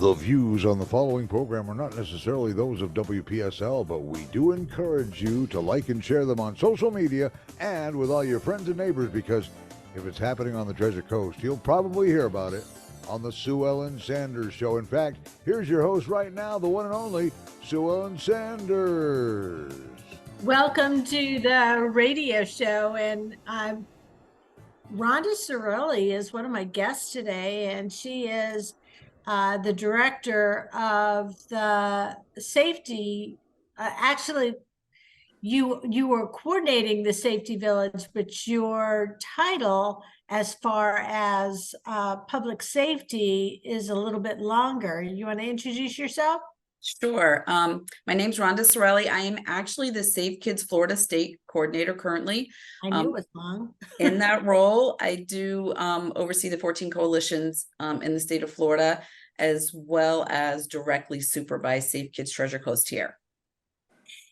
The views on the following program are not necessarily those of WPSL, but we do encourage you to like and share them on social media and with all your friends and neighbors, because if it's happening on the Treasure Coast, you'll probably hear about it on the Sue-Ellensanders Show. In fact, here's your host right now, the one and only Sue-Ellensanders. Welcome to the radio show, and Ronda Cerulli is one of my guests today, and she is the director of the safety. Actually, you were coordinating the safety village, but your title as far as public safety is a little bit longer. You want to introduce yourself? Sure. My name's Ronda Cerulli. I am actually the Safe Kids Florida State Coordinator currently. I knew it was long. In that role, I do oversee the 14 coalitions in the state of Florida, as well as directly supervise Safe Kids Treasure Coast here.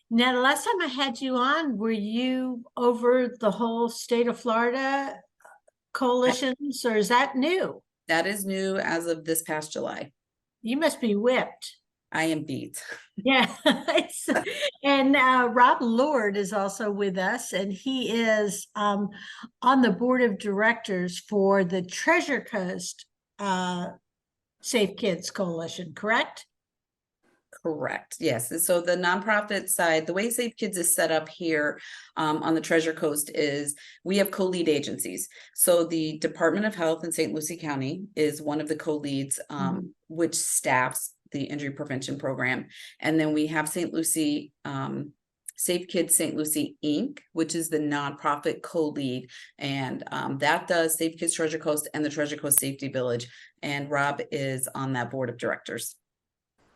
Now, the last time I had you on, were you over the whole state of Florida coalitions, or is that new? That is new as of this past July. You must be whipped. I am beat. Yeah. And Rob Lord is also with us, and he is on the board of directors for the Treasure Coast Safe Kids Coalition, correct? Correct. Yes. So the nonprofit side, the way Safe Kids is set up here on the Treasure Coast is we have co-lead agencies. So the Department of Health in St. Lucie County is one of the co-leads, which staffs the injury prevention program. And then we have St. Lucie, Safe Kids St. Lucie Inc., which is the nonprofit co-lead. And that does Safe Kids Treasure Coast and the Treasure Coast Safety Village. And Rob is on that board of directors.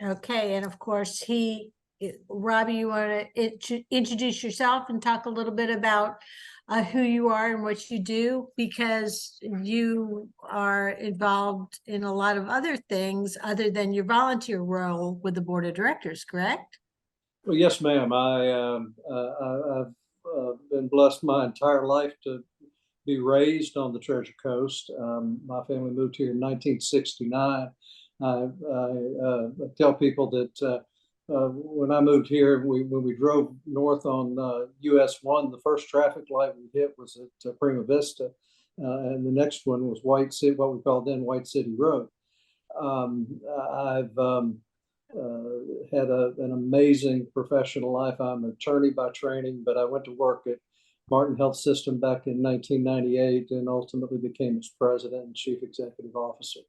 Okay. And of course, Robbie, you want to introduce yourself and talk a little bit about who you are and what you do, because you are involved in a lot of other things other than your volunteer role with the board of directors, correct? Well, yes, ma'am. I've been blessed my entire life to be raised on the Treasure Coast. My family moved here in 1969. I tell people that when I moved here, when we drove north on US 1, the first traffic light we hit was at Prima Vista, and the next one was White City, what we called then White City Road. I've had an amazing professional life. I'm an attorney by training, but I went to work at Martin Health System back in 1998 and ultimately became its president and chief executive officer.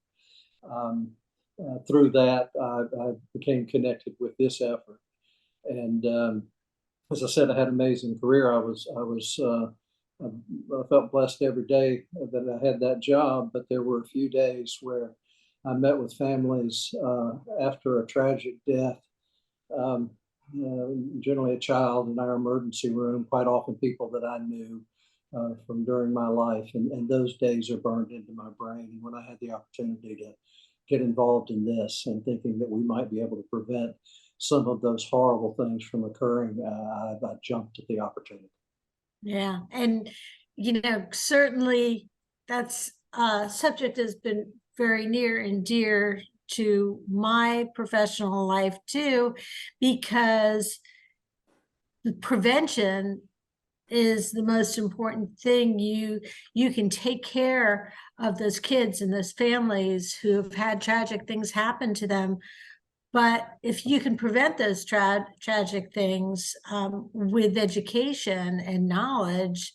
Through that, I became connected with this effort, and as I said, I had an amazing career. I felt blessed every day that I had that job, but there were a few days where I met with families after a tragic death, generally a child in our emergency room, quite often people that I knew from during my life, and those days are burned into my brain. And when I had the opportunity to get involved in this and thinking that we might be able to prevent some of those horrible things from occurring, I jumped at the opportunity. Yeah. And, certainly that's subject has been very near and dear to my professional life too, because the prevention is the most important thing. You can take care of those kids and those families who have had tragic things happen to them. But if you can prevent those tragic things with education and knowledge,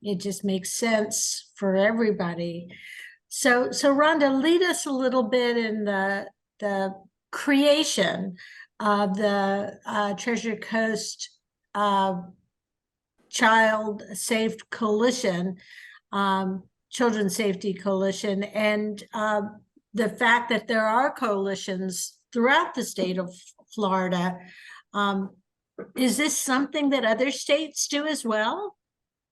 it just makes sense for everybody. So Rhonda, lead us a little bit in the creation of the Treasure Coast Child Safe Coalition, Children's Safety Coalition, and the fact that there are coalitions throughout the state of Florida. Is this something that other states do as well?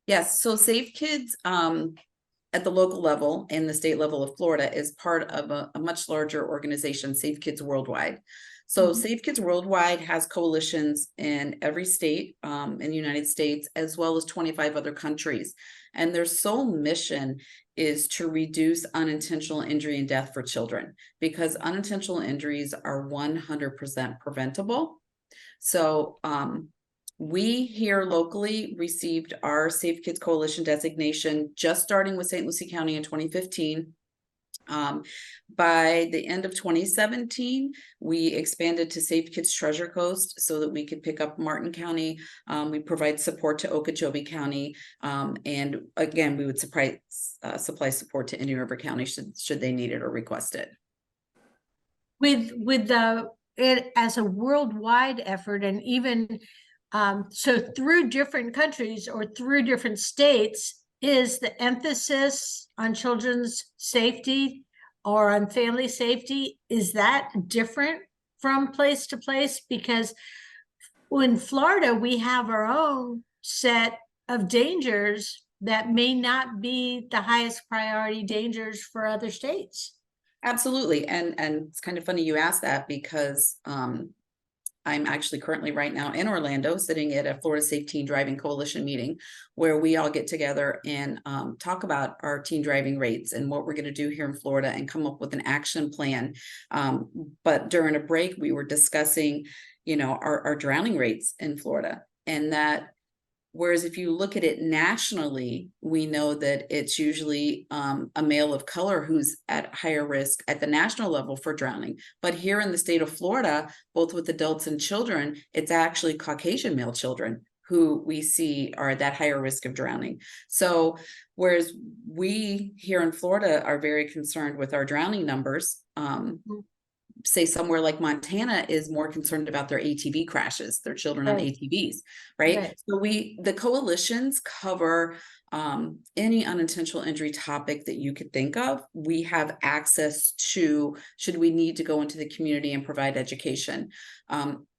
Yes. So Safe Kids at the local level and the state level of Florida is part of a much larger organization, Safe Kids Worldwide. So Mhm. Safe Kids Worldwide has coalitions in every state in the United States, as well as 25 other countries. And their sole mission is to reduce unintentional injury and death for children, because unintentional injuries are 100% preventable. So we here locally received our Safe Kids Coalition designation, just starting with St. Lucie County in 2015. By the end of 2017, we expanded to Safe Kids Treasure Coast so that we could pick up Martin County. We provide support to Okeechobee County. And again, we would supply support to Indian River County should they need it or request it. With it as a worldwide effort, and even so through different countries or through different states, is the emphasis on children's safety or on family safety, is that different from place to place? Because in Florida, we have our own set of dangers that may not be the highest priority dangers for other states. Absolutely. And it's kind of funny you asked that, because I'm actually currently right now in Orlando sitting at a Florida Safe Teen Driving Coalition meeting where we all get together and talk about our teen driving rates and what we're going to do here in Florida and come up with an action plan. But during a break, we were discussing, our drowning rates in Florida, and that whereas if you look at it nationally, we know that it's usually a male of color who's at higher risk at the national level for drowning. But here in the state of Florida, both with adults and children, it's actually Caucasian male children who we see are at that higher risk of drowning. So whereas we here in Florida are very concerned with our drowning numbers, say somewhere like Montana is more concerned about their ATV crashes, their children on ATVs, right? So the coalitions cover any unintentional injury topic that you could think of. We have access to, should we need to go into the community and provide education.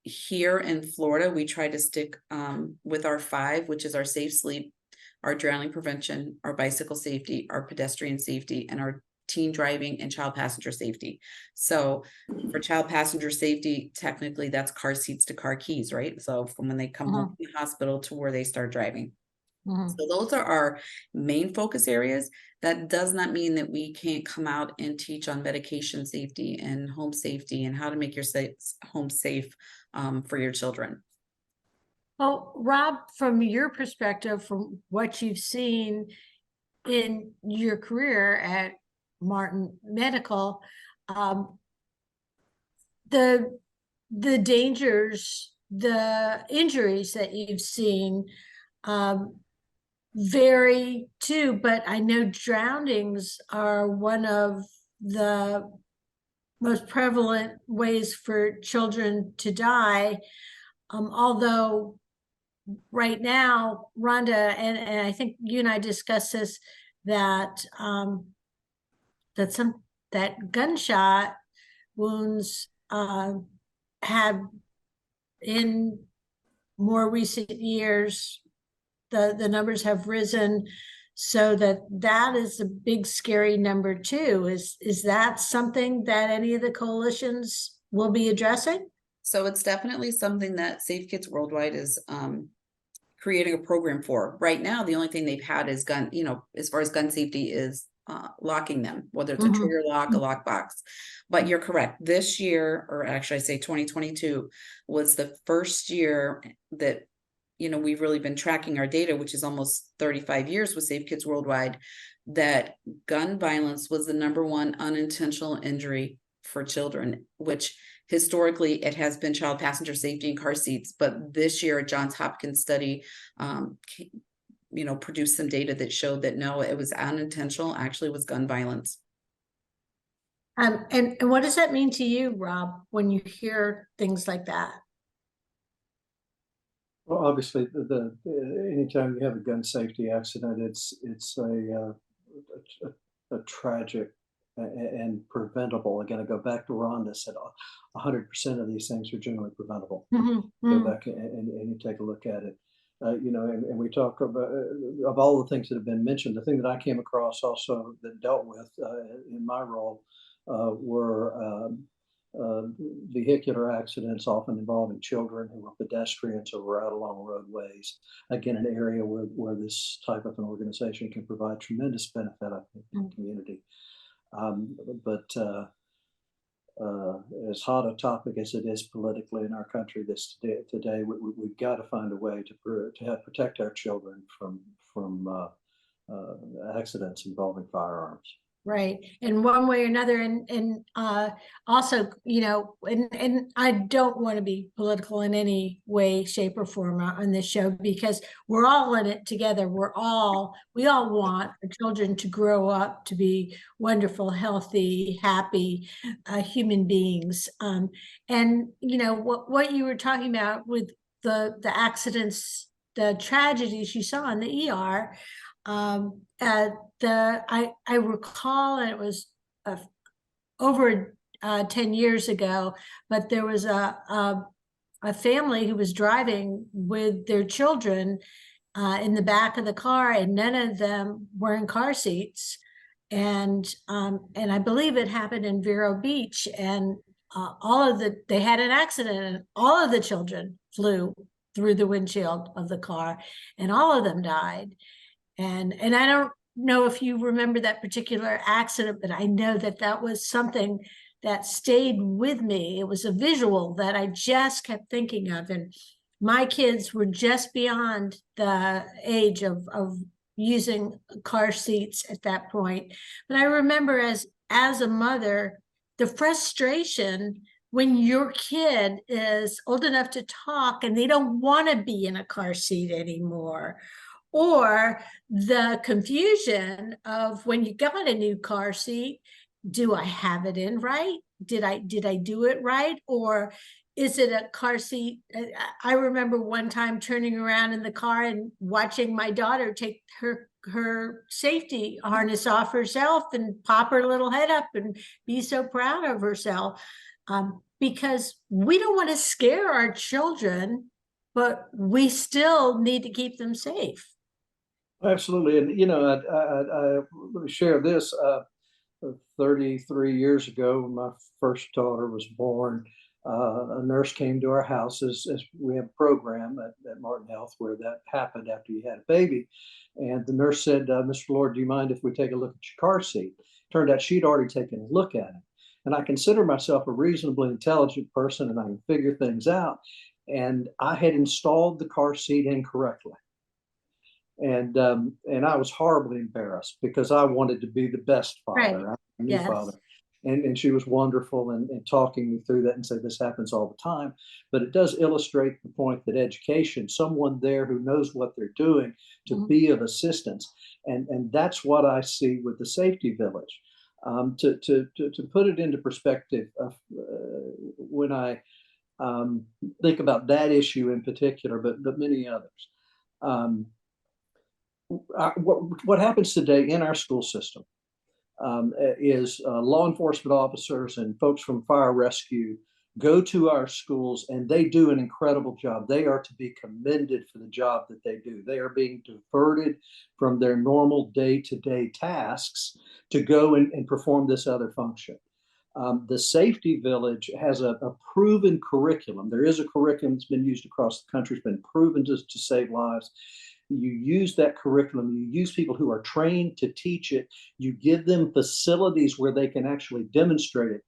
Here in Florida, we try to stick with our 5, which is our safe sleep, our drowning prevention, our bicycle safety, our pedestrian safety, and our teen driving and child passenger safety. So for child passenger safety, technically that's car seats to car keys, right? So from when they come home from the hospital to where they start driving. So those are our main focus areas. That does not mean that we can't come out and teach on medication safety and home safety and how to make your home safe for your children. Well, Rob, from your perspective, from what you've seen in your career at Martin Medical, the dangers, the injuries that you've seen vary too, but I know drownings are one of the most prevalent ways for children to die. Although right now, Rhonda, and I think you and I discussed this, that that gunshot wounds have in more recent years, the numbers have risen, so that is a big scary number too. Is that something that any of the coalitions will be addressing? So it's definitely something that Safe Kids Worldwide is creating a program for. Right now, the only thing they've had is gun, as far as gun safety is locking them, whether it's a trigger lock, a lockbox. But you're correct. This year, or actually I say 2022, was the first year that, we've really been tracking our data, which is almost 35 years with Safe Kids Worldwide, that gun violence was the #1 unintentional injury for children, which historically it has been child passenger safety and car seats. But this year, a Johns Hopkins study, produced some data that showed that no, it was unintentional, actually was gun violence. And what does that mean to you, Rob, when you hear things like that? Well, obviously, anytime you have a gun safety accident, it's a tragic and preventable. Again, I go back to Ronda said 100% of these things are generally preventable. Go back and you take a look at it. And we talk about of all the things that have been mentioned. The thing that I came across also that dealt with in my role were vehicular accidents, often involving children who were pedestrians or were out along roadways. Again, an area where this type of an organization can provide tremendous benefit, I think, to the community. But as hot a topic as it is politically in our country today, we've got to find a way to protect our children from accidents involving firearms. Right. And one way or another, and also, you know, and I don't want to be political in any way, shape, or form on this show, because we're all in it together. We all want our children to grow up to be wonderful, healthy, happy human beings. And you know what you were talking about with the accidents, the tragedies you saw in the ER. I recall, and it was over 10 years ago, but there was a family who was driving with their children in the back of the car, and none of them were in car seats. And I believe it happened in Vero Beach, and they had an accident, and all of the children flew through the windshield of the car, and all of them died. And I don't know if you remember that particular accident, but I know that was something that stayed with me. It was a visual that I just kept thinking of. And my kids were just beyond the age of using car seats at that point. But I remember as a mother, the frustration when your kid is old enough to talk and they don't want to be in a car seat anymore. Or the confusion of when you got a new car seat, do I have it in right? Did I do it right? Or is it a car seat? I remember one time turning around in the car and watching my daughter take her safety harness off herself and pop her little head up and be so proud of herself. Because we don't want to scare our children, but we still need to keep them safe. Absolutely. And, you know, I let me share this. 33 years ago, when my first daughter was born, a nurse came to our house as we have a program at Martin Health where that happened after you had a baby. And the nurse said, Mr. Lord, do you mind if we take a look at your car seat? Turned out she'd already taken a look at it. And I consider myself a reasonably intelligent person and I can figure things out. And I had installed the car seat incorrectly. And I was horribly embarrassed because I wanted to be the best father, Right. a new Yes. father. And she was wonderful and talking me through that and said, this happens all the time. But it does illustrate the point that education, someone there who knows what they're doing to be of assistance. And that's what I see with the safety village. To put it into perspective, when I think about that issue in particular, but many others, what happens today in our school system is law enforcement officers and folks from fire rescue go to our schools and they do an incredible job. They are to be commended for the job that they do. They are being diverted from their normal day-to-day tasks to go and perform this other function. The Safety Village has a proven curriculum. There is a curriculum that's been used across the country. It's been proven to save lives. You use that curriculum, you use people who are trained to teach it, you give them facilities where they can actually demonstrate it.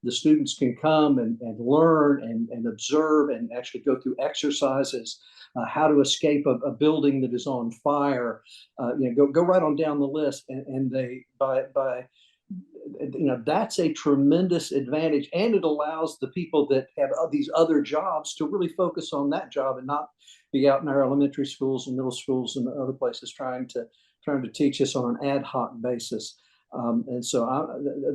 The students can come and learn and observe and actually go through exercises, how to escape a building that is on fire, go right on down the list. And they, that's a tremendous advantage. And it allows the people that have these other jobs to really focus on that job and not be out in our elementary schools and middle schools and other places trying to teach us on an ad hoc basis. And so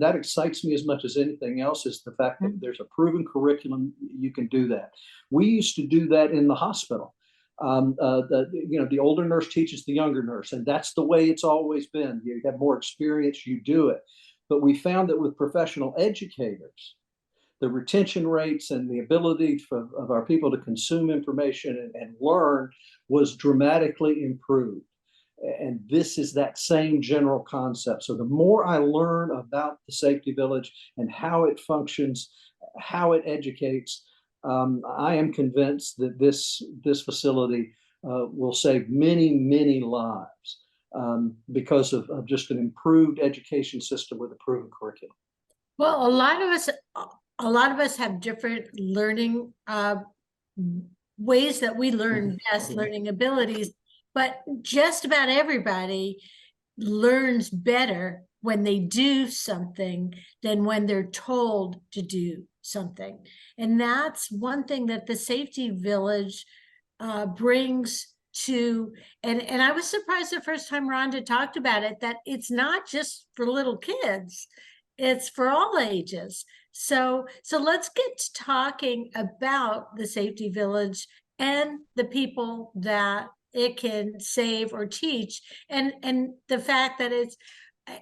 that excites me as much as anything else is the fact that there's a proven curriculum. You can do that. We used to do that in the hospital. The older nurse teaches the younger nurse, and that's the way it's always been. You have more experience, you do it. But we found that with professional educators, the retention rates and the ability of our people to consume information and learn was dramatically improved. And this is that same general concept. So the more I learn about the Safety Village and how it functions, how it educates. I am convinced that this facility will save many lives because of just an improved education system with a proven curriculum. Well, a lot of us have different learning ways that we learn best, learning abilities, but just about everybody learns better when they do something than when they're told to do something. And that's one thing that the Safety Village brings to, and I was surprised the first time Rhonda talked about it, that it's not just for little kids, it's for all ages. So let's get to talking about the Safety Village and the people that it can save or teach, and the fact that it's,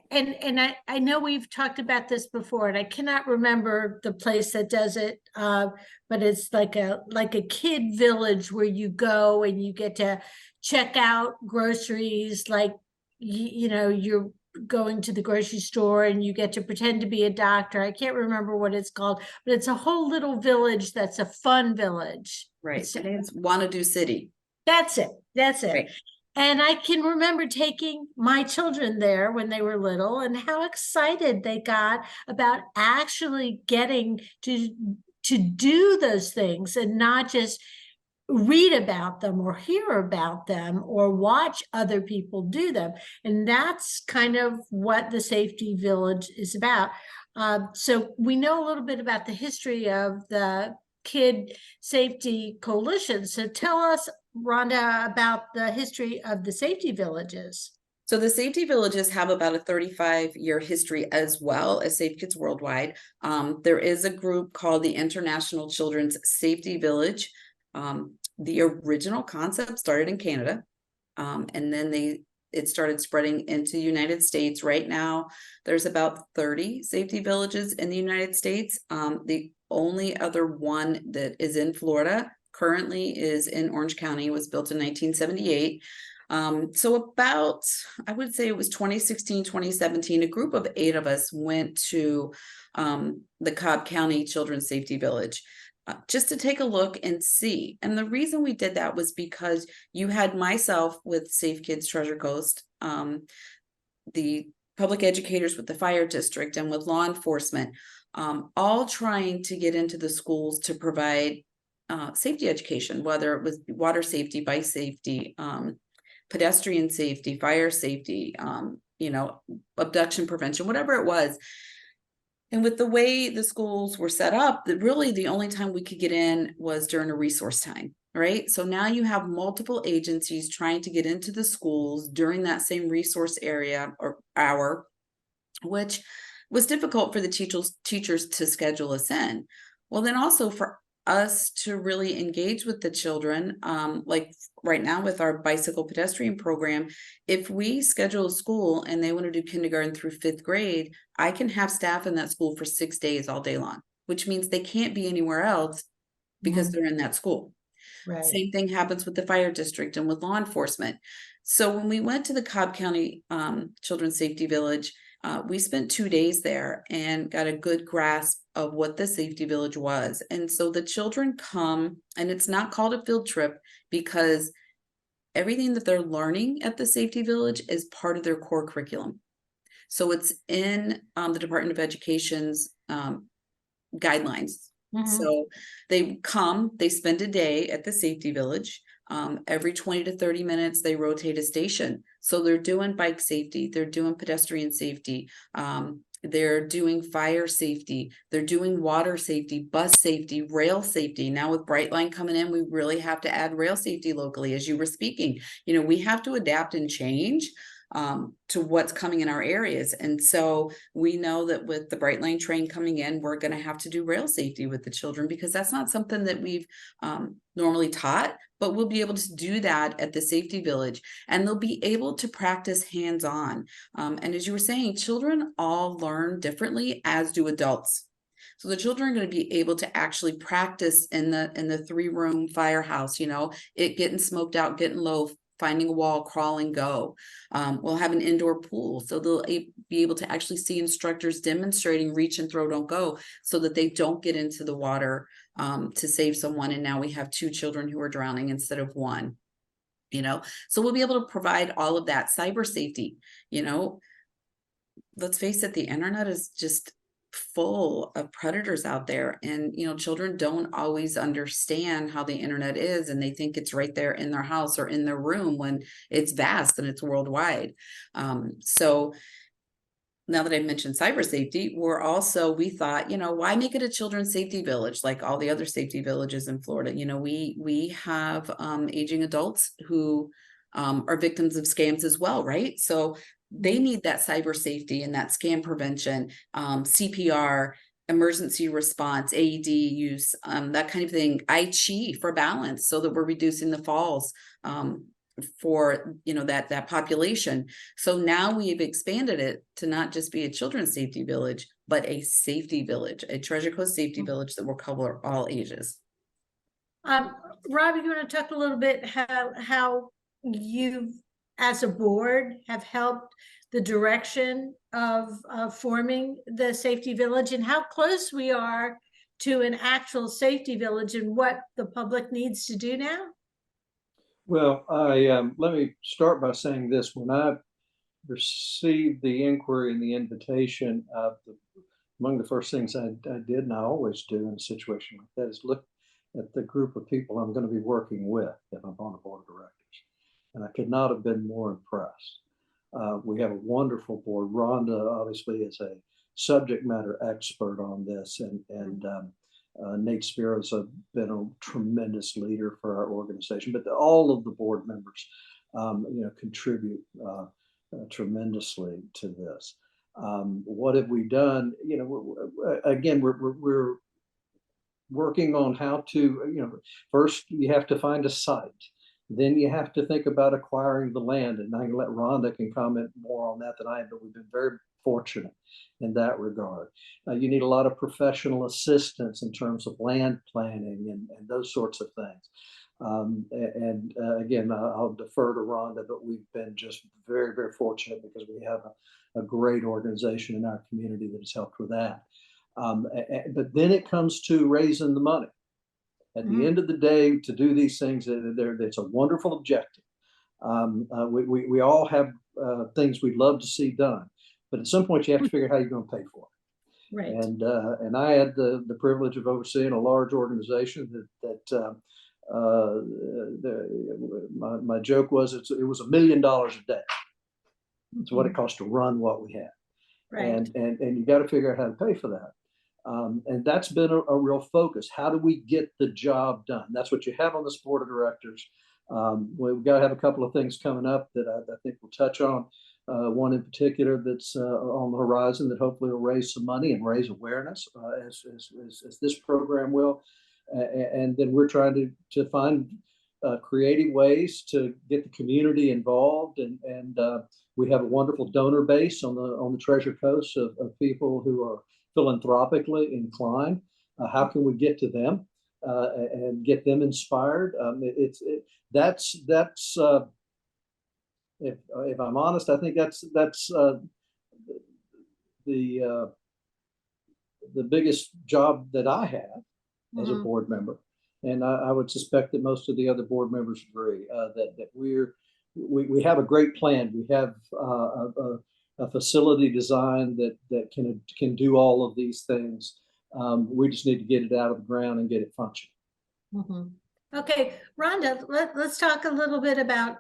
and I know we've talked about this before, and I cannot remember the place that does it, but it's like a kid village where you go and you get to check out groceries, like you know, you're going to the grocery store and you get to pretend to be a doctor. I can't remember what it's called, but it's a whole little village that's a fun village. Right. It's, I think it's Wanadu City. that's it. That's it. Right. And I can remember taking my children there when they were little and how excited they got about actually getting to do those things and not just read about them or hear about them or watch other people do them. And that's kind of what the Safety Village is about. So we know a little bit about the history of the Kid Safety Coalition. So tell us, Rhonda, about the history of the Safety Villages. So the Safety Villages have about a 35-year history as well as Safe Kids Worldwide. There is a group called the International Children's Safety Village. The original concept started in Canada, and then it started spreading into the United States. Right now, there's about 30 safety villages in the United States. The only other one that is in Florida currently is in Orange County. It was built in 1978. So about, I would say it was 2016, 2017, a group of 8 of us went to the Cobb County Children's Safety Village. Just to take a look and see. And the reason we did that was because you had myself with Safe Kids Treasure Coast, the public educators with the fire district and with law enforcement, all trying to get into the schools to provide safety education, whether it was water safety, bike safety, pedestrian safety, fire safety, abduction prevention, whatever it was. And with the way the schools were set up, really the only time we could get in was during a resource time, right? So now you have multiple agencies trying to get into the schools during that same resource area or hour, which was difficult for the teachers to schedule us in. Well, then also for us to really engage with the children, like right now with our bicycle pedestrian program, if we schedule a school and they want to do kindergarten through 5th grade, I can have staff in that school for 6 days all day long, which means they can't be anywhere else because they're in that school. Right. Same thing happens with the fire district and with law enforcement. So when we went to the Cobb County Children's Safety Village, we spent 2 days there and got a good grasp of what the Safety Village was. And so the children come, and it's not called a field trip because everything that they're learning at the Safety Village is part of their core curriculum. So it's in the Department of Education's guidelines. So they come, they spend a day at the Safety Village. Every 20 to 30 minutes, they rotate a station. So they're doing bike safety, they're doing pedestrian safety, they're doing fire safety, they're doing water safety, bus safety, rail safety. Now with Brightline coming in, we really have to add rail safety locally. As you were speaking, we have to adapt and change to what's coming in our areas. And so we know that with the Brightline train coming in, we're going to have to do rail safety with the children because that's not something that we've normally taught, but we'll be able to do that at the Safety Village, and they'll be able to practice hands-on. And as you were saying, children all learn differently, as do adults. So the children are going to be able to actually practice in the 3-room firehouse, it getting smoked out, getting low, finding a wall, crawl and go. We'll have an indoor pool, so they'll be able to actually see instructors demonstrating reach and throw, don't go, so that they don't get into the water to save someone. And now we have 2 children who are drowning instead of 1. So we'll be able to provide all of that. Cyber safety, let's face it, the internet is just full of predators out there, and children don't always understand how the internet is, and they think it's right there in their house or in their room when it's vast and it's worldwide. So now that I mentioned cyber safety, we thought, why make it a children's safety village like all the other safety villages in Florida? We have aging adults who are victims of scams as well, right? So they need that cyber safety and that scam prevention, CPR, emergency response, AED use, that kind of thing. Chi for balance, so that we're reducing the falls for that population. So now we've expanded it to not just be a children's safety village, but a safety village, a Treasure Coast safety village that will cover all ages. Robbie, you want to talk a little bit how you, as a board, have helped the direction of forming the safety village, and how close we are to an actual safety village and what the public needs to do now? Well, let me start by saying this. When I received the inquiry and the invitation, among the first things I did, and I always do in a situation like that, is look at the group of people I'm going to be working with if I'm on the board of directors. And I could not have been more impressed. We have a wonderful board. Ronda obviously is a subject matter expert on this, and Nate Spiro's been a tremendous leader for our organization. But all of the board members, contribute tremendously to this. What have we done? Again, we're working on how to. First you have to find a site. Then you have to think about acquiring the land, and I can let Rhonda can comment more on that than I am, but we've been very fortunate in that regard. You need a lot of professional assistance in terms of land planning and those sorts of things. Again, I'll defer to Rhonda, but we've been just very, very fortunate because we have a great organization in our community that has helped with that. But then it comes to raising the money. At the end of the day, to do these things, it's a wonderful objective. We all have things we'd love to see done, but at some point you have to figure out how you're going to pay for it. Right. And I had the privilege of overseeing a large organization that my joke was it was $1 million a day. It's what it costs to run what we have. Right. And you got to figure out how to pay for that. And that's been a real focus. How do we get the job done? That's what you have on this board of directors. We've got to have a couple of things coming up that I think we'll touch on. One in particular that's on the horizon that hopefully will raise some money and raise awareness as this program will. And then we're trying to find creative ways to get the community involved. And we have a wonderful donor base on the Treasure Coast of people who are philanthropically inclined. How can we get to them and get them inspired? That's if I'm honest, I think that's the biggest job that I have as a board member, and I would suspect that most of the other board members agree that we have a great plan. We have a facility design that can do all of these things. We just need to get it out of the ground and get it functioning. Okay, Rhonda, let's talk a little bit about,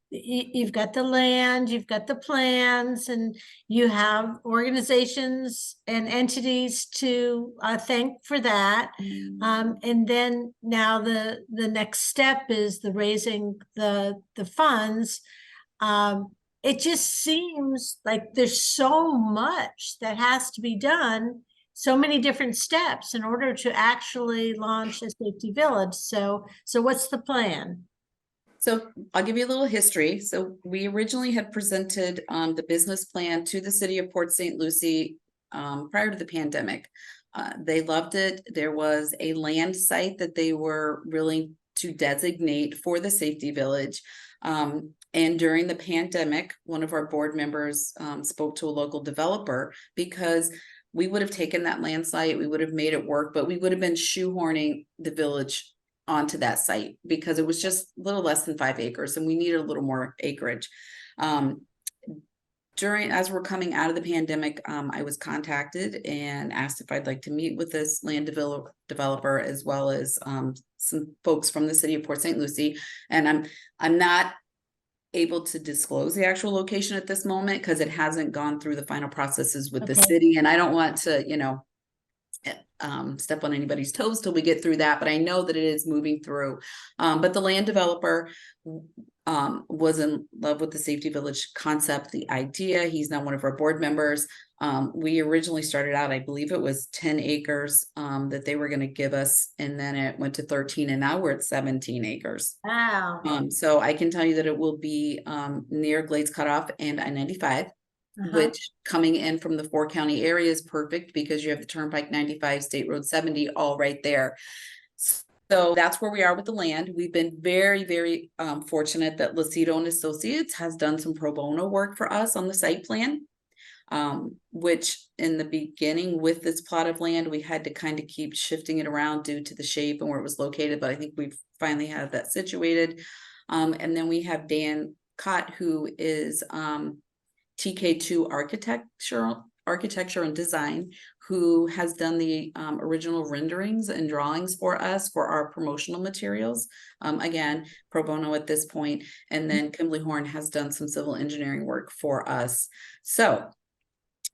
you've got the land, you've got the plans, and you have organizations and entities to thank for that. And then now the next step is the raising the funds. It just seems like there's so much that has to be done, so many different steps in order to actually launch a safety village. So what's the plan? So I'll give you a little history. So we originally had presented the business plan to the city of Port St. Lucie prior to the pandemic. They loved it. There was a land site that they were willing to designate for the safety village. And during the pandemic, one of our board members spoke to a local developer, because we would have taken that land site, we would have made it work, but we would have been shoehorning the village onto that site because it was just a little less than 5 acres and we needed a little more acreage. As we're coming out of the pandemic, I was contacted and asked if I'd like to meet with this land developer, as well as some folks from the city of Port St. Lucie. And I'm not able to disclose the actual location at this moment because it hasn't gone through the final processes with the city, and I don't want to, step on anybody's toes till we get through that, but I know that it is moving through. But the land developer was in love with the Safety Village concept, the idea. He's now one of our board members. We originally started out, I believe it was 10 acres that they were going to give us, and then it went to 13, and now we're at 17 acres. Wow. So I can tell you that it will be near Glades Cutoff and I-95. Which coming in from the 4-county area is perfect because you have the Turnpike 95, State Road 70 all right there. So that's where we are with the land. We've been very, very fortunate that Lucido and Associates has done some pro bono work for us on the site plan, which in the beginning with this plot of land, we had to kind of keep shifting it around due to the shape and where it was located. But I think we've finally had that situated. And then we have Dan Cott, who is TK2 architecture and design, who has done the original renderings and drawings for us for our promotional materials. Again, pro bono at this point. And then Kimberly Horn has done some civil engineering work for us. So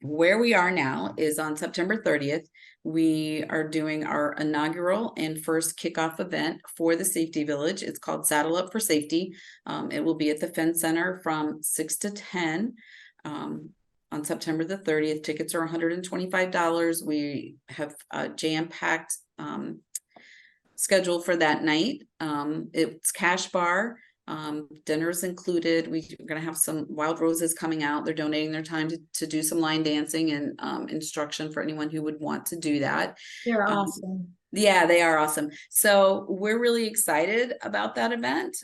where we are now is on September 30th, we are doing our inaugural and first kickoff event for the Safety Village. It's called Saddle Up for Safety. It will be at the Fenn Center from 6 to 10. On September the 30th. Tickets are $125. We have a jam-packed schedule for that night. It's cash bar. Dinner's included. We're going to have some Wild Roses coming out. They're donating their time to do some line dancing and instruction for anyone who would want to do that. They're awesome. Yeah, they are awesome. So we're really excited about that event.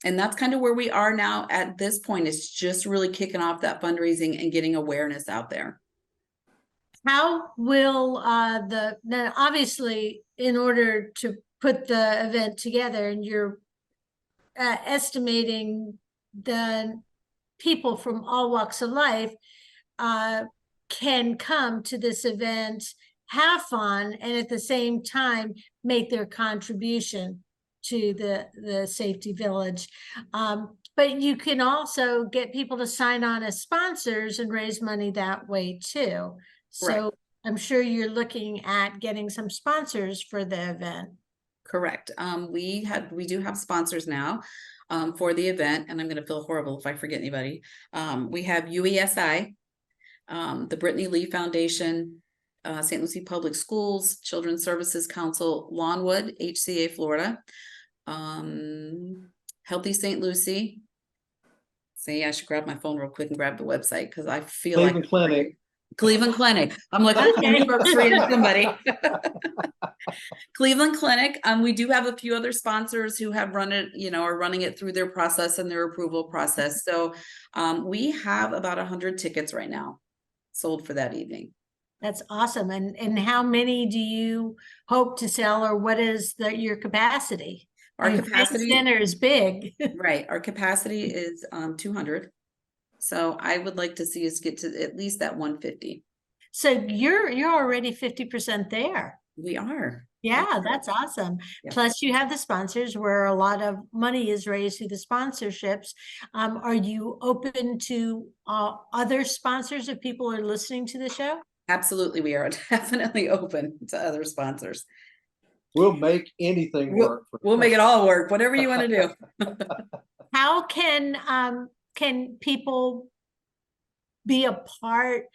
And that's kind of where we are now at this point. It's just really kicking off that fundraising and getting awareness out there. How will now obviously in order to put the event together, and you're estimating the people from all walks of life can come to this event, have fun, and at the same time make their contribution to the Safety Village. But you can also get people to sign on as sponsors and raise money that way too. So right. I'm sure you're looking at getting some sponsors for the event. Correct. We do have sponsors now for the event, and I'm going to feel horrible if I forget anybody. We have UESI, the Brittany Lee Foundation, St. Lucie Public Schools, Children's Services Council, Lawnwood, HCA Florida, Healthy St. Lucie. See, I should grab my phone real quick and grab the website because I feel Cleveland Clinic. Cleveland Clinic. I'm like, okay, somebody. Cleveland Clinic. We do have a few other sponsors who have run it, are running it through their process and their approval process. So we have about 100 tickets right now sold for that evening. That's awesome. And how many do you hope to sell, or what is your capacity? Our capacity center is big. Right. Our capacity is 200. So I would like to see us get to at least that 150. So you're already 50% there. We are. Yeah, that's awesome. Yeah. Plus you have the sponsors where a lot of money is raised through the sponsorships. Are you open to other sponsors if people are listening to the show? Absolutely. We are definitely open to other sponsors. We'll make anything work. We'll make it all work, whatever you want to do. How can people be a part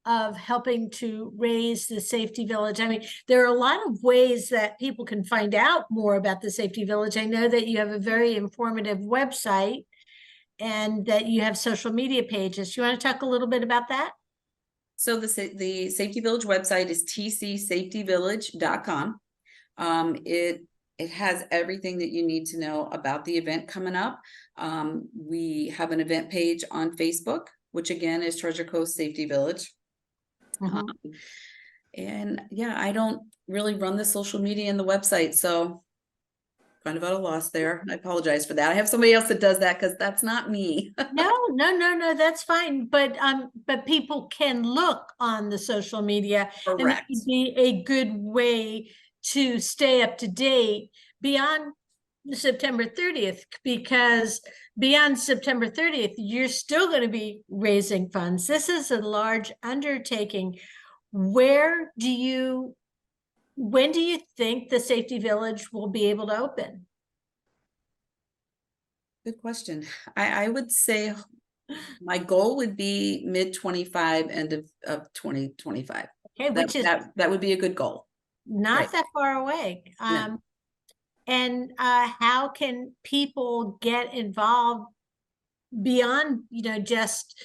of helping to raise the Safety Village? I mean, there are a lot of ways that people can find out more about the Safety Village. I know that you have a very informative website and that you have social media pages. You want to talk a little bit about that? So the Safety Village website is tcsafetyvillage.com. It It has everything that you need to know about the event coming up. We have an event page on Facebook, which again is Treasure Coast Safety Village. Mhm. And yeah, I don't really run the social media and the website, so kind of at a loss there. I apologize for that. I have somebody else that does that because that's not me. No, that's fine. But people can look on the social media, and that Correct. would be a good way to stay up to date beyond September 30th, because beyond September 30th, you're still going to be raising funds. This is a large undertaking. When do you think the Safety Village will be able to open? Good question. I would say my goal would be mid-25, end of 2025. Okay, which is That would be a good goal. not Right. that far away. No. And how can people get involved beyond, just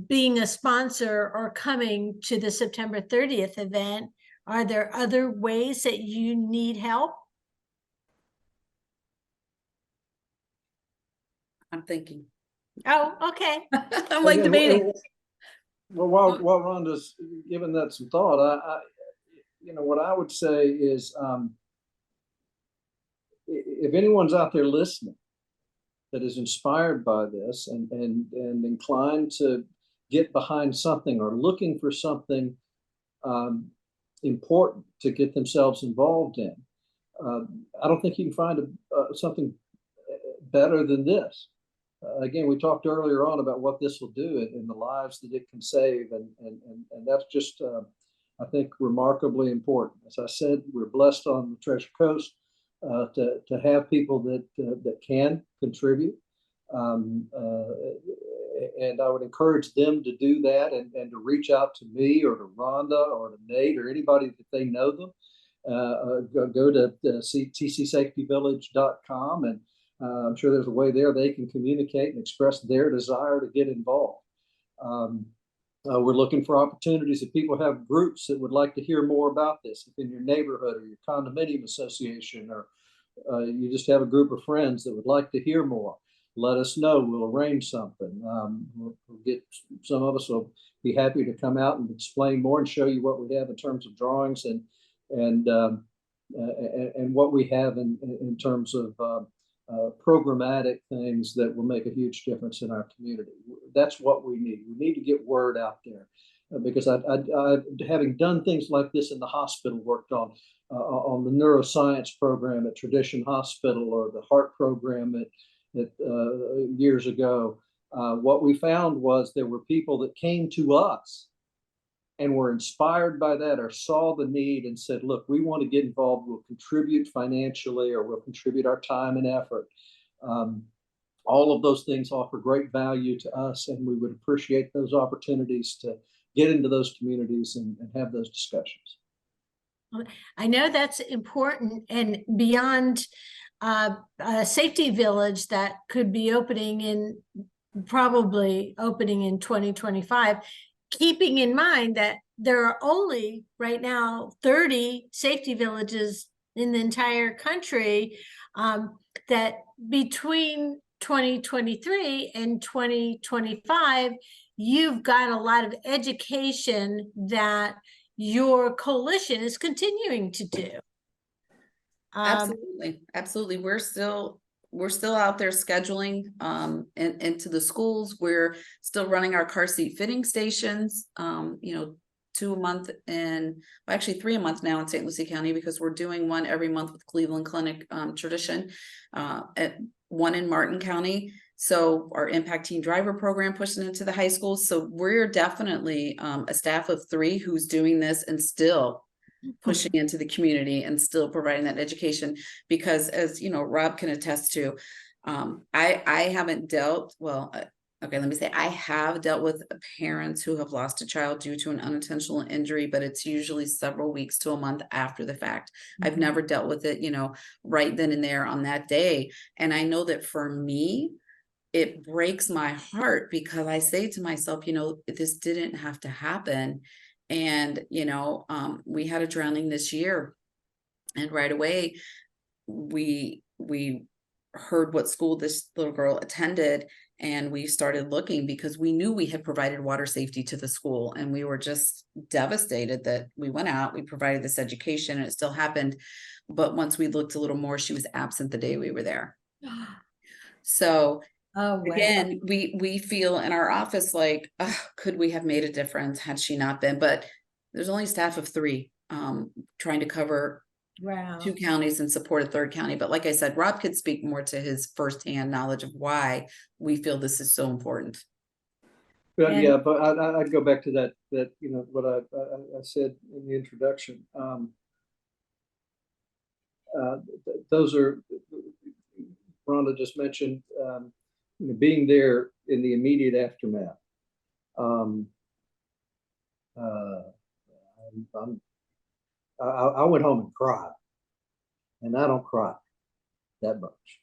being a sponsor or coming to the September 30th event? Are there other ways that you need help? I'm thinking. Oh, okay. I'm like debating. Well, while Rhonda's giving that some thought, I what I would say is, if anyone's out there listening that is inspired by this and inclined to get behind something or looking for something important to get themselves involved in, I don't think you can find something better than this. Again, we talked earlier on about what this will do in the lives that it can save, and that's just, I think, remarkably important. As I said, we're blessed on the Treasure Coast to have people that can contribute, and I would encourage them to do that and to reach out to me or to Rhonda or to Nate or anybody that they know them. Go to tcsafetyvillage.com, and I'm sure there's a way there they can communicate and express their desire to get involved. We're looking for opportunities. If people have groups that would like to hear more about this, if in your neighborhood or your condominium association, or you just have a group of friends that would like to hear more, let us know. We'll arrange something. We'll get, some of us will be happy to come out and explain more and show you what we have in terms of drawings and what we have in terms of programmatic things that will make a huge difference in our community. That's what we need. We need to get word out there, because I having done things like this in the hospital, worked on the neuroscience program at Tradition Hospital or the heart program at years ago. What we found was there were people that came to us and were inspired by that or saw the need and said, look, we want to get involved. We'll contribute financially, or we'll contribute our time and effort. All of those things offer great value to us, and we would appreciate those opportunities to get into those communities and have those discussions. I know that's important, and beyond a Safety Village that could be probably opening in 2025, keeping in mind that there are only right now 30 safety villages in the entire country, that between 2023 and 2025, you've got a lot of education that your coalition is continuing to do. Absolutely. We're still out there scheduling into the schools. We're still running our car seat fitting stations, 2 a month actually 3 a month now in St. Lucie County, because we're doing one every month with Cleveland Clinic Tradition, at one in Martin County. So our impact teen driver program pushing into the high schools. So we're definitely a staff of 3 who's doing this and still pushing into the community and still providing that education, because as Rob can attest to, I haven't dealt, okay, let me say, I have dealt with parents who have lost a child due to an unintentional injury, but it's usually several weeks to a month after the fact. I've never dealt with it, right then and there on that day. And I know that for me, it breaks my heart, because I say to myself, this didn't have to happen. And, we had a drowning this year, and right away, we heard what school this little girl attended, and we started looking because we knew we had provided water safety to the school, and we were just devastated that we went out, we provided this education, and it still happened. But once we looked a little more, she was absent the day we were there. So Oh, wow. again, we feel in our office like, could we have made a difference had she not been? But there's only staff of 3 trying to cover Wow. 2 counties and support a 3rd county. But like I said, Rob could speak more to his firsthand knowledge of why we feel this is so important. But And- yeah, but I'd go back to that, you know, what I said in the introduction. Those are, Rhonda just mentioned, you know, being there in the immediate aftermath. I went home and cried, and I don't cry that much.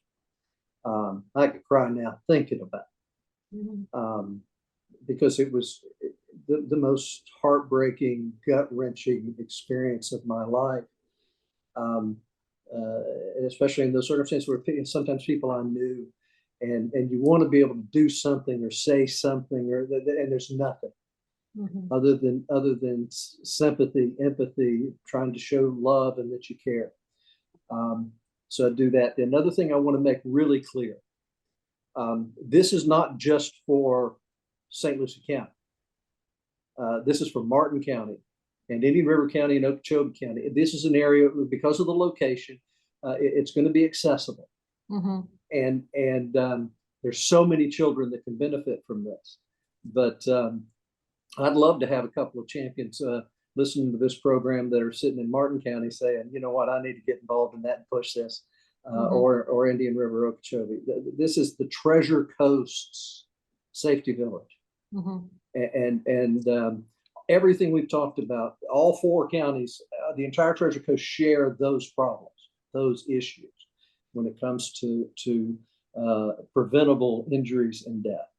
I could cry now thinking about it, because it was the most heartbreaking, gut-wrenching experience of my life. And especially in those circumstances where sometimes people I knew, and you want to be able to do something or say something, and there's nothing other than sympathy, empathy, trying to show love and that you care. So I do that. Another thing I want to make really clear: this is not just for St. Lucie County. This is for Martin County and Indian River County and Okeechobee County. This is an area, because of the location, it's going to be accessible. And there's so many children that can benefit from this. But I'd love to have a couple of champions listening to this program that are sitting in Martin County saying, you know what, I need to get involved in that and push this, or Indian River, Okeechobee. This is the Treasure Coast's Safety Village. And everything we've talked about, all 4 counties, the entire Treasure Coast share those problems, those issues when it comes to preventable injuries and death.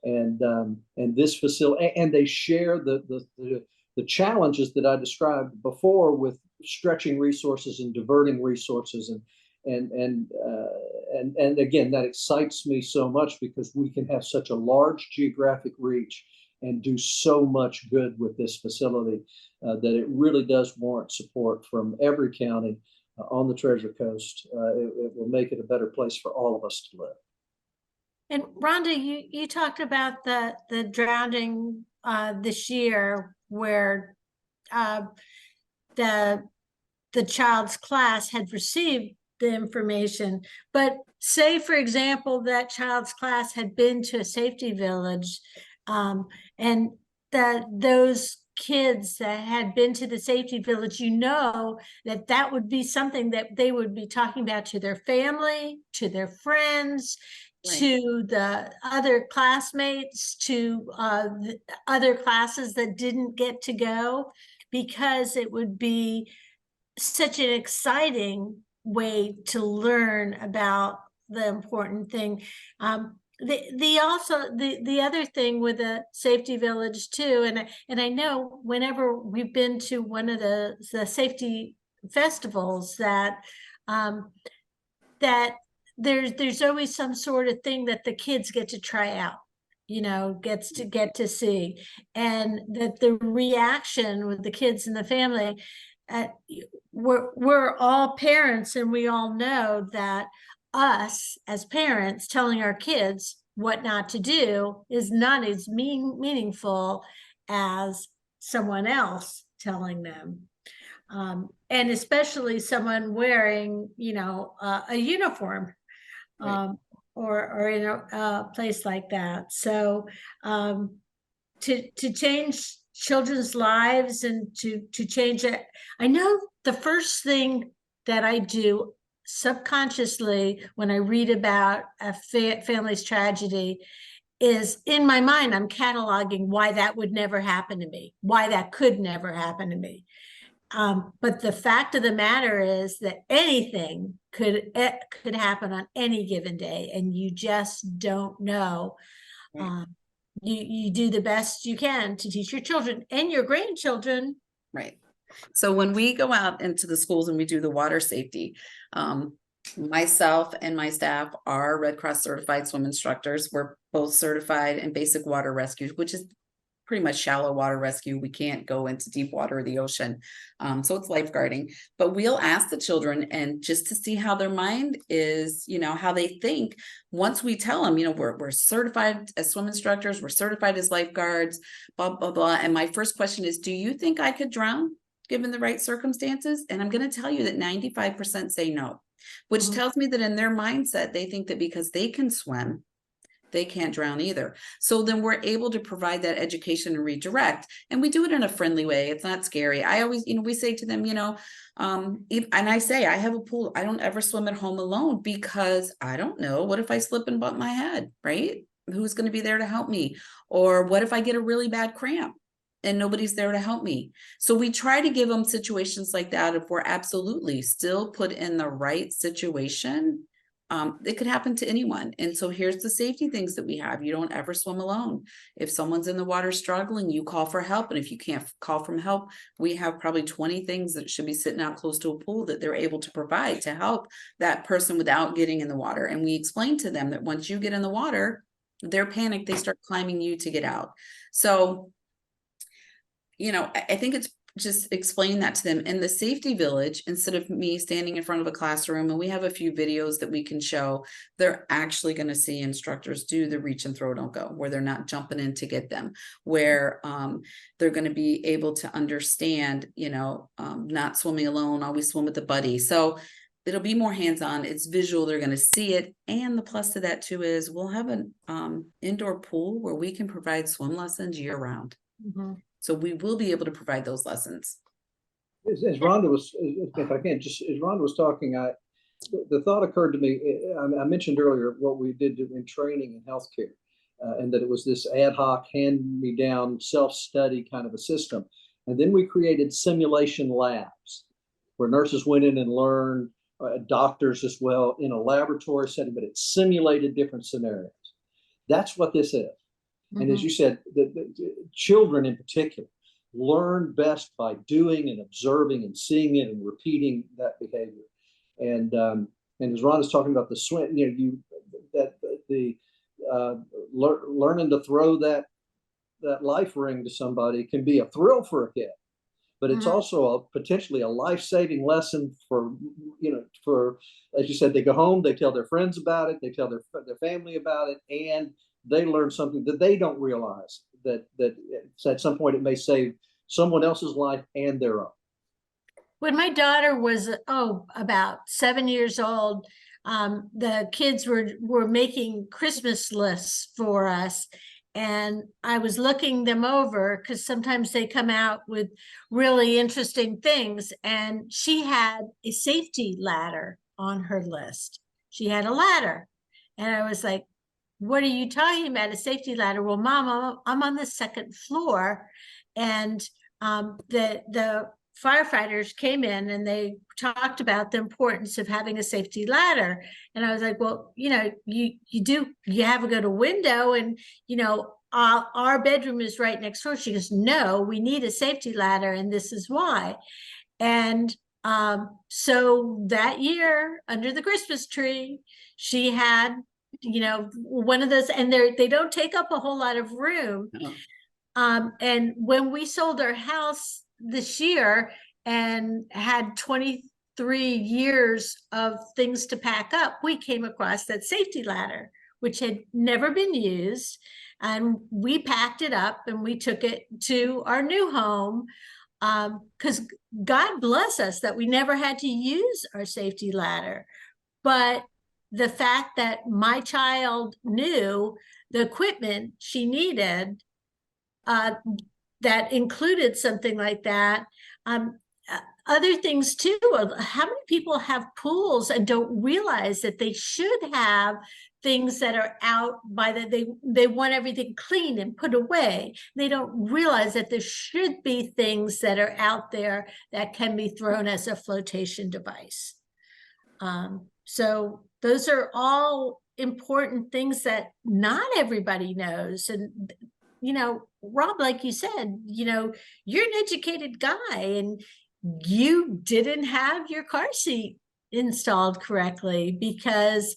And this facility, and they share the challenges that I described before with stretching resources and diverting resources, and again, that excites me so much because we can have such a large geographic reach and do so much good with this facility that it really does warrant support from every county on the Treasure Coast. It will make it a better place for all of us to live. And Rhonda, you talked about the drowning this year, where the child's class had received the information, but say, for example, that child's class had been to a safety village, and that those kids that had been to the safety village, you know, that would be something that they would be talking about to their family, to their friends, to the other classmates, to the other classes that didn't get to go, because it would be such an exciting way to learn about the important thing. The other thing with the safety village too, and I know whenever we've been to one of the safety festivals, that that there's always some sort of thing that the kids get to try out, you know, get to see, and that the reaction with the kids and the family, we're all parents, and we all know that us as parents telling our kids what not to do is not as meaningful as someone else telling them. And especially someone wearing, you know, a uniform, or in a place like that. So to change children's lives and to change it, I know the first thing that I do subconsciously when I read about a family's tragedy is, in my mind, I'm cataloging why that would never happen to me, why that could never happen to me. But the fact of the matter is that anything could happen on any given day, and you just don't know. You do the best you can to teach your children and your grandchildren. Right. So when we go out into the schools and we do the water safety, Myself and my staff are Red Cross certified swim instructors. We're both certified in basic water rescue, which is pretty much shallow water rescue. We can't go into deep water of the ocean. So it's lifeguarding, but we'll ask the children, and just to see how their mind is, you know, how they think. Once we tell them, you know, we're certified as swim instructors, we're certified as lifeguards, blah, blah, blah. And my first question is, do you think I could drown given the right circumstances? And I'm going to tell you that 95% say no, which Mhm. tells me that in their mindset, they think that because they can swim, they can't drown either. So then we're able to provide that education and redirect, and we do it in a friendly way. It's not scary. I always, you know, we say to them, you know, and I say, I have a pool. I don't ever swim at home alone because I don't know. What if I slip and bump my head, right? Who's going to be there to help me? Or what if I get a really bad cramp and nobody's there to help me? So we try to give them situations like that. If we're absolutely still put in the right situation, it could happen to anyone. And so here's the safety things that we have. You don't ever swim alone. If someone's in the water struggling, you call for help. And if you can't call for help, we have probably 20 things that should be sitting out close to a pool that they're able to provide to help that person without getting in the water. And we explain to them that once you get in the water, they're panicked, they start climbing you to get out. So, you know, I think it's just explain that to them in the safety village, instead of me standing in front of a classroom. And we have a few videos that we can show. They're actually going to see instructors do the reach and throw, don't go, where they're not jumping in to get them, where they're going to be able to understand, you know, not swimming alone, always swim with a buddy. So it'll be more hands-on. It's visual. They're going to see it. And the plus to that too is we'll have an indoor pool where we can provide swim lessons year round. Mhm. So we will be able to provide those lessons. As Rhonda was, if I can, just as Rhonda was talking, the thought occurred to me. I mentioned earlier what we did in training in healthcare, and that it was this ad hoc, hand-me-down, self-study kind of a system. And then we created simulation labs where nurses went in and learned, doctors as well, in a laboratory setting, but it simulated different scenarios. That's what this is. And as you said, the children in particular learn best by doing and observing and seeing it and repeating that behavior. And as Ron is talking about the swim, you know, learning to throw that life ring to somebody can be a thrill for a kid, but it's also potentially a life-saving lesson for, you know, for, as you said, they go home, they tell their friends about it, they tell their family about it, and they learn something that they don't realize, that at some point it may save someone else's life and their own. When my daughter was, about 7 years old, the kids were making Christmas lists for us. And I was looking them over because sometimes they come out with really interesting things. And she had a safety ladder on her list. She had a ladder. And I was like, what are you talking about? A safety ladder? Well, Mom, I'm on the second floor. And the firefighters came in and they talked about the importance of having a safety ladder. And I was like, well, you know, you have to go to window, and, you know, our bedroom is right next door. She goes, no, we need a safety ladder, and this is why. And so that year under the Christmas tree, she had, you know, one of those, and they don't take up a whole lot of room. And when we sold our house this year and had 23 years of things to pack up, we came across that safety ladder, which had never been used. And we packed it up and we took it to our new home, because God bless us that we never had to use our safety ladder. But the fact that my child knew the equipment she needed, that included something like that. Other things too, how many people have pools and don't realize that they should have things that are out by they want everything clean and put away. They don't realize that there should be things that are out there that can be thrown as a flotation device. So those are all important things that not everybody knows. And, you know, Rob, like you said, you know, you're an educated guy and you didn't have your car seat installed correctly, because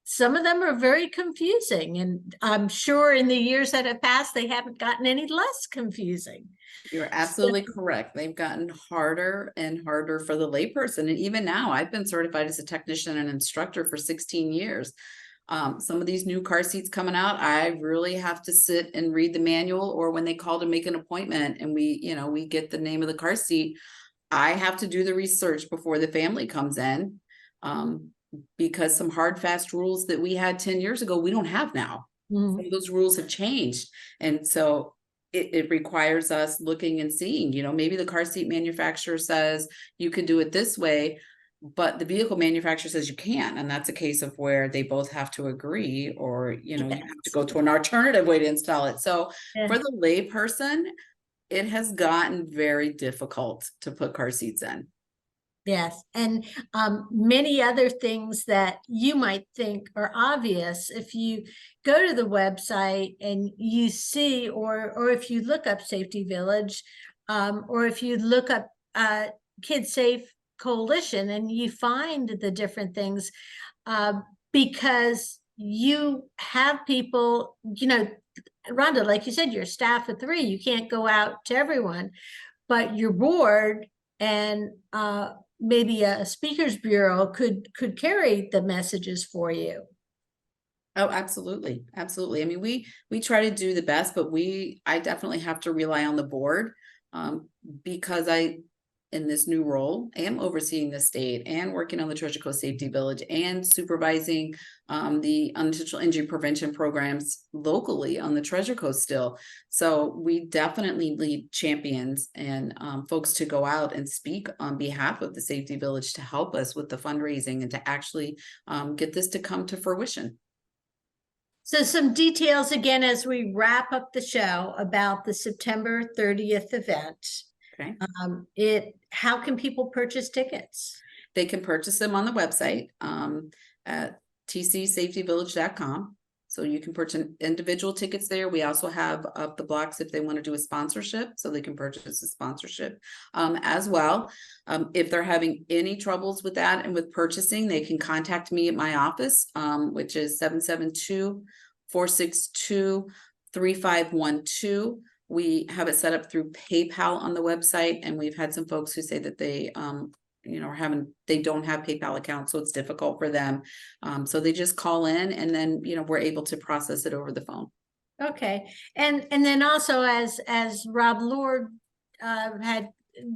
some of them are very confusing, and I'm sure in the years that have passed, they haven't gotten any less confusing. You're absolutely correct. They've gotten harder and harder for the layperson. And even now, I've been certified as a technician and instructor for 16 years. Some of these new car seats coming out, I really have to sit and read the manual, or when they call to make an appointment and we get the name of the car seat, I have to do the research before the family comes in. Because some hard, fast rules that we had 10 years ago, we don't have now. Mhm. Some of those rules have changed. And so it requires us looking and seeing, maybe the car seat manufacturer says you could do it this way, but the vehicle manufacturer says you can't. And that's a case of where they both have to agree, or, you have to go to an alternative way to install it. So Yeah. for the lay person, it has gotten very difficult to put car seats in. Yes, and many other things that you might think are obvious, if you go to the website and you see, or if you look up Safety Village, or if you look up Kid Safe Coalition, and you find the different things, because you have people, Rhonda, like you said, you're a staff of 3, you can't go out to everyone, but your board and maybe a speakers bureau could carry the messages for you. Oh, absolutely. Absolutely. I mean, we try to do the best, but I definitely have to rely on the board, because in this new role, am overseeing the state and working on the Treasure Coast Safety Village and supervising the unintentional injury prevention programs locally on the Treasure Coast still. So we definitely lead champions and folks to go out and speak on behalf of the Safety Village to help us with the fundraising and to actually get this to come to fruition. So some details again as we wrap up the show about the September 30th event. Okay. How can people purchase tickets? They can purchase them on the website at tcsafetyvillage.com. So you can purchase individual tickets there. We also have up the blocks if they want to do a sponsorship, so they can purchase a sponsorship as well. If they're having any troubles with that and with purchasing, they can contact me at my office, which is 772-462-3512. We have it set up through PayPal on the website, and we've had some folks who say that they they don't have PayPal accounts, so it's difficult for them. So they just call in, and then we're able to process it over the phone. Okay, and then also as Rob Lord had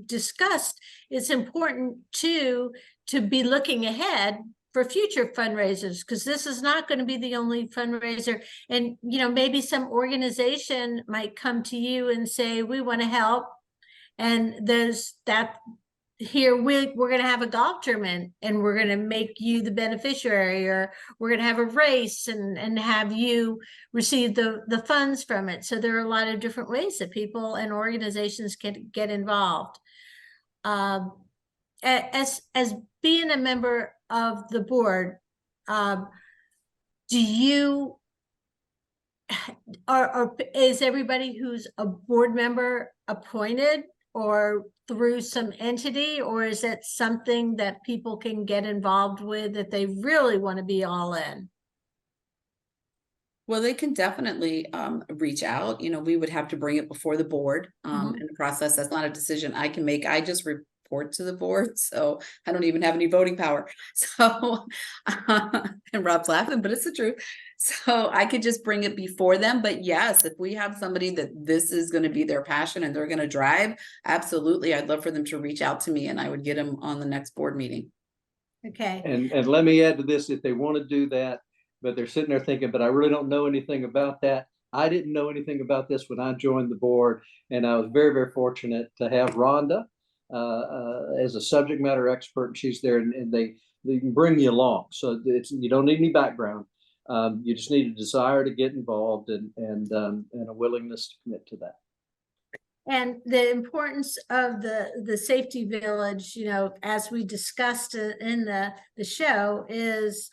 discussed, it's important to be looking ahead for future fundraisers, because this is not going to be the only fundraiser. And maybe some organization might come to you and say, we want to help, and there's that here, we're going to have a golf tournament and we're going to make you the beneficiary, or we're going to have a race and have you receive the funds from it. So there are a lot of different ways that people and organizations can get involved. As being a member of the board, is everybody who's a board member appointed or through some entity, or is it something that people can get involved with if they really want to be all in? Well, they can definitely reach out. We would have to bring it before the board in the process. That's not a decision I can make. I just report to the board, so I don't even have any voting power. So, and Rob's laughing, but it's the truth. So I could just bring it before them. But yes, if we have somebody that this is going to be their passion and they're going to drive, absolutely, I'd love for them to reach out to me, and I would get them on the next board meeting. Okay. And let me add to this, if they want to do that, but they're sitting there thinking, but I really don't know anything about that. I didn't know anything about this when I joined the board, and I was very, very fortunate to have Rhonda as a subject matter expert. She's there, and they can bring you along. So you don't need any background. You just need a desire to get involved and a willingness to commit to that. And the importance of the Safety Village, as we discussed in the show, is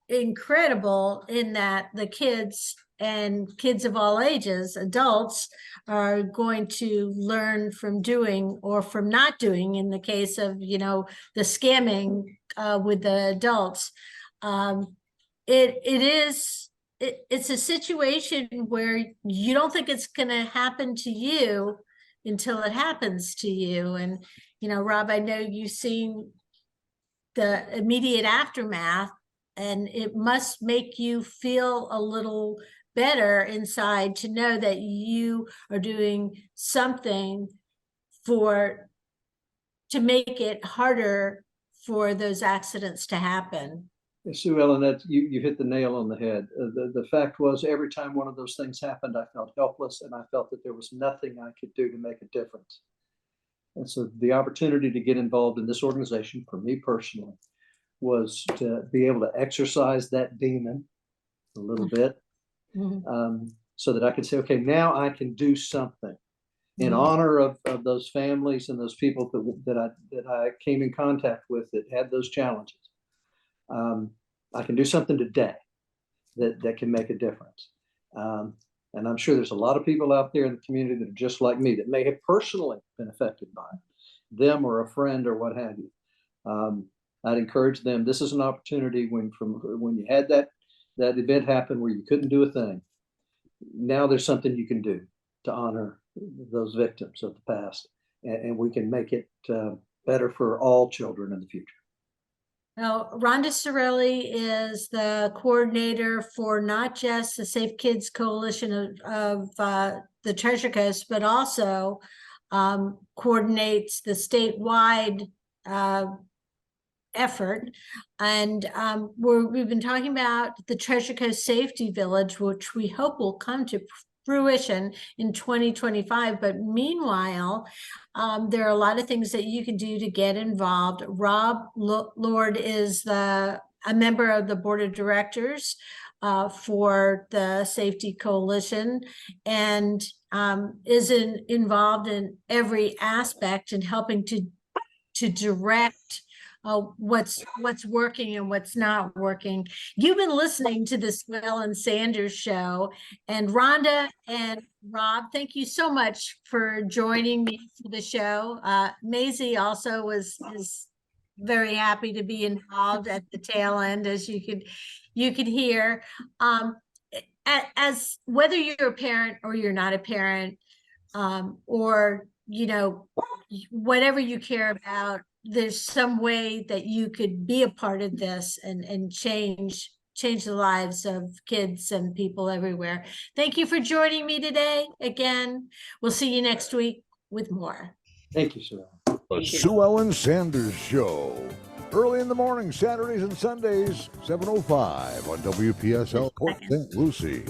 incredible, in that the kids and kids of all ages, adults, are going to learn from doing or from not doing, in the case of the scamming with the adults. It's a situation where you don't think it's going to happen to you until it happens to you. And, Rob, I know you've seen the immediate aftermath, and it must make you feel a little better inside to know that you are doing something to make it harder for those accidents to happen. Sue Ellen, you hit the nail on the head. The fact was, every time one of those things happened, I felt helpless, and I felt that there was nothing I could do to make a difference. And so the opportunity to get involved in this organization for me personally was to be able to exercise that demon a little bit, so that I could say, okay, now I can do something in honor of those families and those people that I came in contact with that had those challenges. I can do something today that can make a difference. And I'm sure there's a lot of people out there in the community that are just like me, that may have personally been affected by it, them or a friend or what have you. I'd encourage them. This is an opportunity when you had that event happen where you couldn't do a thing. Now there's something you can do to honor those victims of the past, and we can make it better for all children in the future. Now, Ronda Cerulli is the coordinator for not just the Safe Kids Coalition of the Treasure Coast, but also coordinates the statewide effort. And we've been talking about the Treasure Coast Safety Village, which we hope will come to fruition in 2025. But meanwhile, there are a lot of things that you can do to get involved. Rob Lord is a member of the board of directors for the Safety Coalition, and is involved in every aspect in helping to direct what's working and what's not working. You've been listening to the Sue-Ellensanders show, and Rhonda and Rob, thank you so much for joining me for the show. Maisie also is very happy to be involved at the tail end, as you could hear. As whether you're a parent or you're not a parent, or whatever you care about, there's some way that you could be a part of this and change the lives of kids and people everywhere. Thank you for joining me today. Again, we'll see you next week with more. Thank you, Sue. The Sue-Ellensanders Show. Early in the morning, Saturdays and Sundays, 7:05 on WPSL Port St. Lucie.